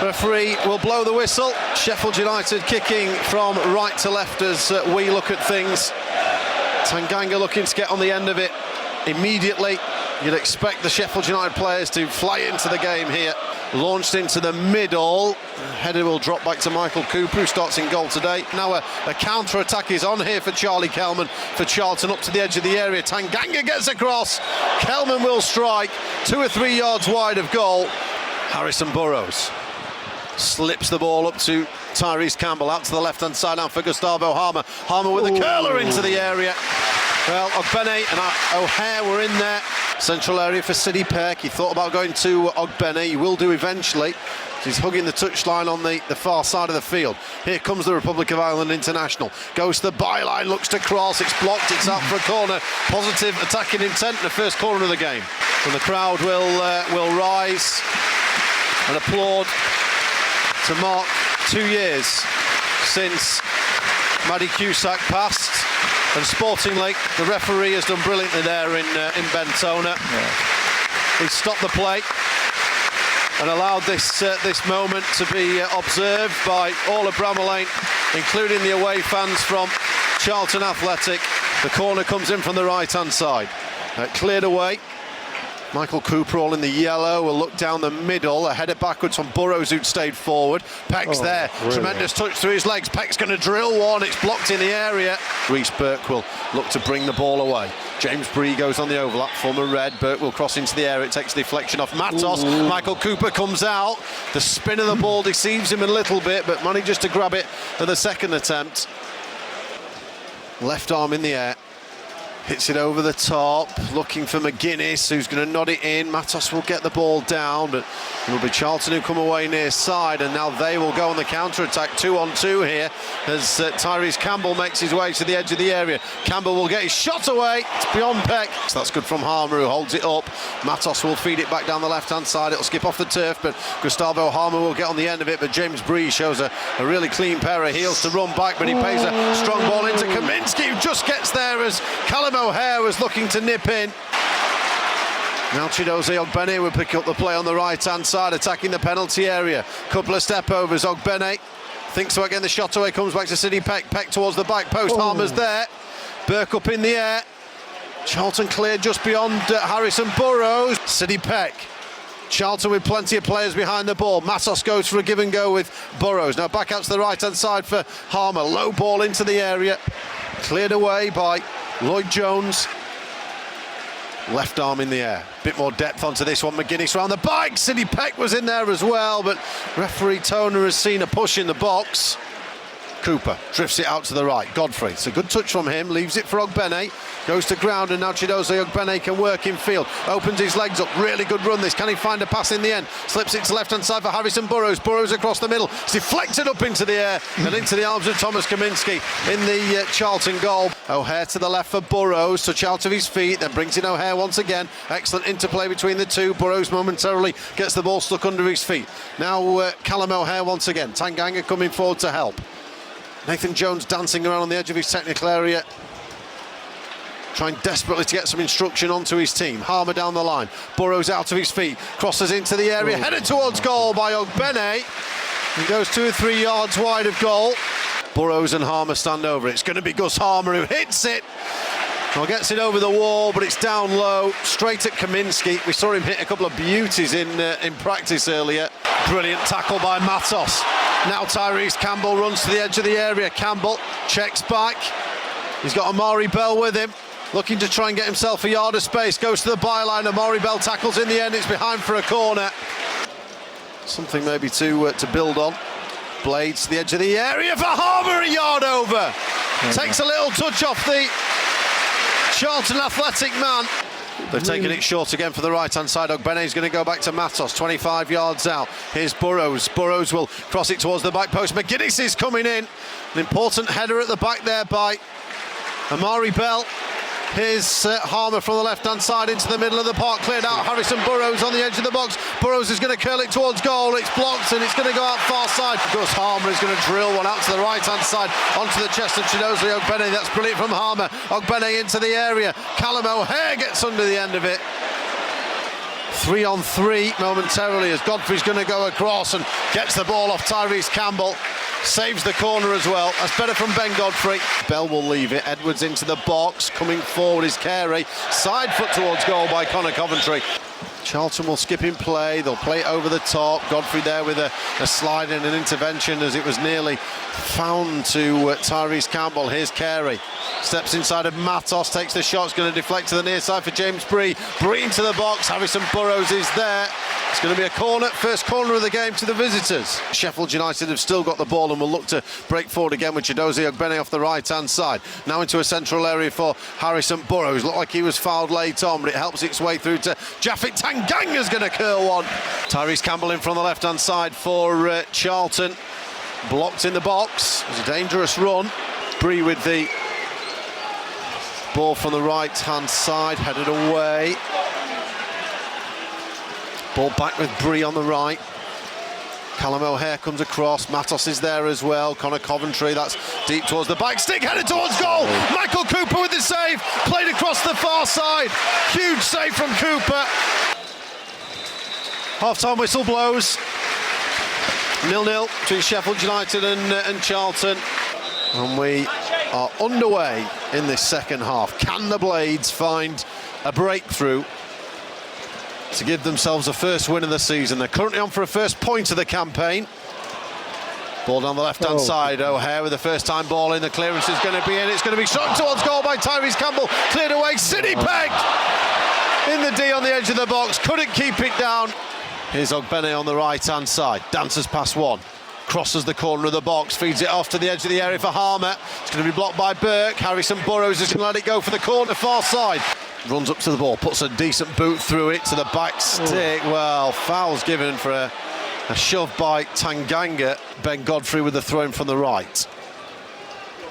Referee will blow the whistle. Sheffield United kicking from right to left as we look at things. Tanganga looking to get on the end of it immediately. You'd expect the Sheffield United players to fly into the game here. Launched into the middle. Header will drop back to Michael Cooper, who starts in goal today. Now a counter-attack is on here for Charlie Kelman for Charlton, up to the edge of the area. Tanganga gets across. Kelman will strike 2 or 3 yards wide of goal. Harrison Burrows slips the ball up to Tyrese Campbell, out to the left-hand side now for Gustavo Harmer. Harmer with a curler into the area. Well, Ogbene and O'Hare were in there. Central area for Sidney Peck. He thought about going to Ogbene. He will do eventually. He's hugging the touchline on the far side of the field. Here comes the Republic of Ireland international. Goes to the byline, looks to cross. It's blocked. It's out for a corner. Positive attacking intent in the first corner of the game. And the crowd will rise and applaud to mark 2 years since Maddie Cusack passed. And sportingly, the referee has done brilliantly there in Bentona. Yeah. He stopped the play and allowed this moment to be observed by all of Bramall Lane, including the away fans from Charlton Athletic. The corner comes in from the right-hand side. Cleared away. Michael Cooper, all in the yellow, will look down the middle. A header backwards from Burrows, who'd stayed forward. Peck's there. Brilliant. Tremendous touch through his legs. Peck's going to drill one. It's blocked in the area. Reece Burke will look to bring the ball away. James Bree goes on the overlap. Former Red. Burke will cross into the area. It takes deflection off Matos. Ooh. Michael Cooper comes out. The spin of the ball deceives him a little bit, but manages to grab it at the second attempt. Left arm in the air. Hits it over the top, looking for McGuinness, who's going to nod it in. Matos will get the ball down, but it'll be Charlton who come away near side, and now they will go on the counter-attack. 2-on-2 here as Tyrese Campbell makes his way to the edge of the area. Campbell will get his shot away. It's beyond Peck. So that's good from Harmer, who holds it up. Matos will feed it back down the left-hand side. It'll skip off the turf, but Gustavo Harmer will get on the end of it. But James Bree shows a really clean pair of heels to run back, but he pays a strong ball into Kaminsky, who just gets there as Callum O'Hare was looking to nip in. Now Chidozie Ogbene will pick up the play on the right-hand side, attacking the penalty area. Couple of step-overs. Ogbene thinks about getting the shot away, comes back to Sidney Peck. Peck towards the back post. Harmer's there. Burke up in the air. Charlton cleared just beyond Harrison Burrows. Sidney Peck. Charlton with plenty of players behind the ball. Matos goes for a give and go with Burrows. Now back out to the right-hand side for Harmer. Low ball into the area. Cleared away by Lloyd Jones. Left arm in the air. Bit more depth onto this one. McGuinness round the bike. Sidney Peck was in there as well, but referee Toner has seen a push in the box. Cooper drifts it out to the right. Godfrey, it's a good touch from him, leaves it for Ogbene, goes to ground, and now Chidozie Ogbene can work in field, opens his legs up, really good run this. Can he find a pass in the end? Slips it to left-hand side for Harrison Burrows. Burrows across the middle, it's deflected up into the air and into the arms of Thomas Kaminsky in the Charlton goal. O'Hare to the left for Burrows, touch out of his feet, then brings in O'Hare once again. Excellent interplay between the two. Burrows momentarily gets the ball stuck under his feet. Now Callum O'Hare once again. Tanganga coming forward to help. Nathan Jones dancing around on the edge of his technical area, trying desperately to get some instruction onto his team. Harmer down the line, Burrows out of his feet, crosses into the area, headed towards goal by Ogbene. He goes 2 or 3 yards wide of goal. Burrows and Harmer stand over it. It's going to be Gus Harmer who hits it. Well, gets it over the wall, but it's down low, straight at Kaminsky. We saw him hit a couple of beauties in practice earlier. Brilliant tackle by Matos. Now Tyrese Campbell runs to the edge of the area. Campbell checks back. He's got Amari Bell with him, looking to try and get himself a yard of space. Goes to the byline. Amari Bell tackles in the end. It's behind for a corner. Something maybe to build on. Blades to the edge of the area for Harmer, a yard over. Takes a little touch off the Charlton Athletic man. They've taken it short again for the right-hand side. Ogbene's going to go back to Matos, 25 yards out. Here's Burrows. Burrows will cross it towards the back post. McGuinness is coming in. An important header at the back there by Amari Bell. Here's Harmer from the left-hand side into the middle of the park, cleared out. Harrison Burrows on the edge of the box. Burrows is going to curl it towards goal. It's blocked and it's going to go out far side. Gus Harmer is going to drill one out to the right-hand side onto the chest of Chidozie Ogbene. That's brilliant from Harmer. Ogbene into the area. Callum O'Hare gets under the end of it. 3-on-3 momentarily as Godfrey's going to go across and gets the ball off Tyrese Campbell. Saves the corner as well. That's better from Ben Godfrey. Bell will leave it. Edwards into the box. Coming forward is Carey. Side foot towards goal by Connor Coventry. Charlton will skip in play. They'll play it over the top. Godfrey there with a slide in, an intervention as it was nearly found to Tyrese Campbell. Here's Carey. Steps inside of Matos, takes the shot. It's going to deflect to the near side for James Bree. Bree into the box. Harrison Burrows is there. It's going to be a corner, first corner of the game to the visitors. Sheffield United have still got the ball and will look to break forward again with Chidozie Ogbene off the right-hand side. Now into a central area for Harrison Burrows. Looked like he was fouled late on, but it helps its way through to Japhet Tanganga's going to curl one. Tyrese Campbell in from the left-hand side for Charlton. Blocked in the box. It was a dangerous run. Bree with the ball from the right-hand side, headed away. Ball back with Bree on the right. Callum O'Hare comes across. Matos is there as well. Connor Coventry, that's deep towards the back stick, headed towards goal. Michael Cooper with the save. Played across the far side. Huge save from Cooper. Half-time whistle blows. 0-0 between Sheffield United and Charlton. And we are underway in this second half. Can the Blades find a breakthrough to give themselves a first win of the season? They're currently on for a first point of the campaign. Ball down the left-hand side. O'Hare with the first-time ball in. The clearance is going to be in. It's going to be shot towards goal by Tyrese Campbell. Cleared away. City Peg in the D on the edge of the box. Couldn't keep it down. Here's Ogbene on the right-hand side. Dances past one. Crosses the corner of the box. Feeds it off to the edge of the area for Harmer. It's going to be blocked by Burke. Harrison Burrows is going to let it go for the corner far side. Runs up to the ball, puts a decent boot through it to the back stick. Well, foul's given for a shove by Tanganga. Ben Godfrey with the throw in from the right.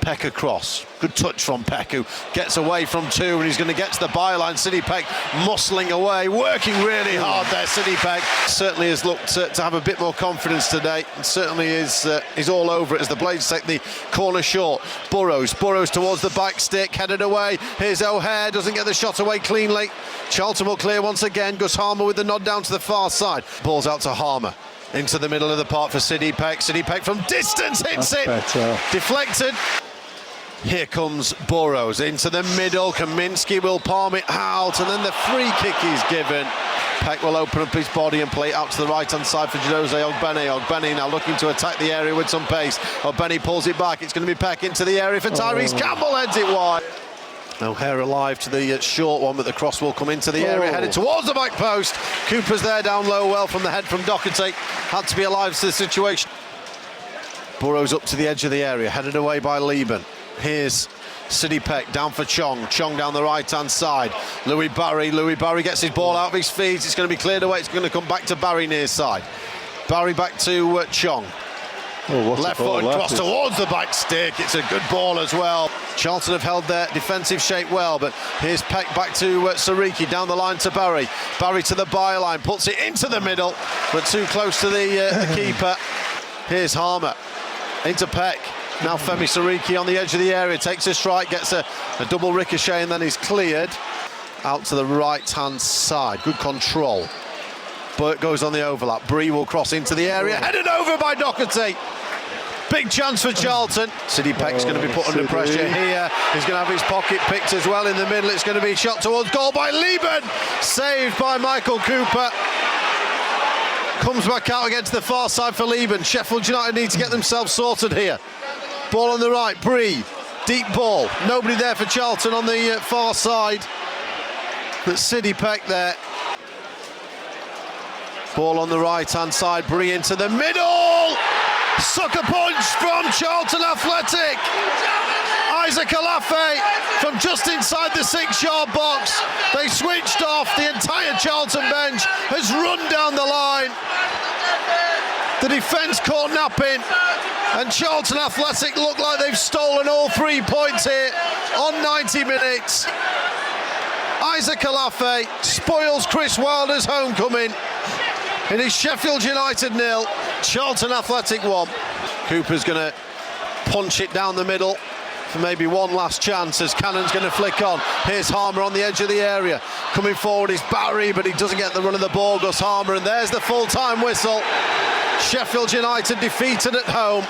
Peck across. Good touch from Peck, who gets away from two, and he's going to get to the byline. City Peck muscling away, working really hard there. City Peck certainly has looked to have a bit more confidence today, and certainly is all over it as the Blades take the corner short. Burrows towards the back stick, headed away. Here's O'Hare, doesn't get the shot away cleanly. Charlton will clear once again. Gus Harmer with the nod down to the far side. Ball's out to Harmer. Into the middle of the park for City Peck. City Peck from distance hits it. Deflected. Here comes Burrows into the middle. Kaminsky will palm it out, and then the free kick is given. Peck will open up his body and play it out to the right-hand side for Chidozie Ogbene. Ogbene now looking to attack the area with some pace. Ogbene pulls it back. It's going to be Peck into the area for Tyrese Campbell. Heads it wide. O'Hare alive to the short one, but the cross will come into the area, headed towards the back post. Cooper's there down low, well from the head from Doherty. Had to be alive to the situation. Burrows up to the edge of the area, headed away by Lieben. Here's City Peck down for Chong. Chong down the right-hand side. Louis Barry gets his ball out of his feet. It's going to be cleared away. It's going to come back to Barry near side. Barry back to Chong. Left foot cross towards the back stick. It's a good ball as well. Charlton have held their defensive shape well, but here's Peck back to Sariki, down the line to Barry. Barry to the byline, puts it into the middle, but too close to the keeper. Here's Harmer into Peck. Now Femi Sariki on the edge of the area, takes a strike, gets a double ricochet, and then he's cleared out to the right-hand side. Good control. Burke goes on the overlap. Bree will cross into the area, headed over by Doherty. Big chance for Charlton. City Peck's going to be put under pressure here. He's going to have his pocket picked as well in the middle. It's going to be shot towards goal by Lieben. Saved by Michael Cooper. Comes back out against the far side for Lieben. Sheffield United need to get themselves sorted here. Ball on the right, Bree. Deep ball. Nobody there for Charlton on the far side. But City Peck there. Ball on the right-hand side, Bree into the middle. Sucker punch from Charlton Athletic. Isaac Alafe from just inside the 6-yard box. They switched off. The entire Charlton bench has run down the line. The defence caught napping, and Charlton Athletic look like they've stolen all 3 points here on 90 minutes. Isaac Alafe spoils Chris Wilder's homecoming. It is Sheffield United 0, Charlton Athletic 1. Cooper's going to punch it down the middle. for maybe one last chance as Cannon's going to flick on. Here's Harmer on the edge of the area. Coming forward is Barry, but he doesn't get the run of the ball, Gus Harmer, and there's the full-time whistle. Sheffield United defeated at home.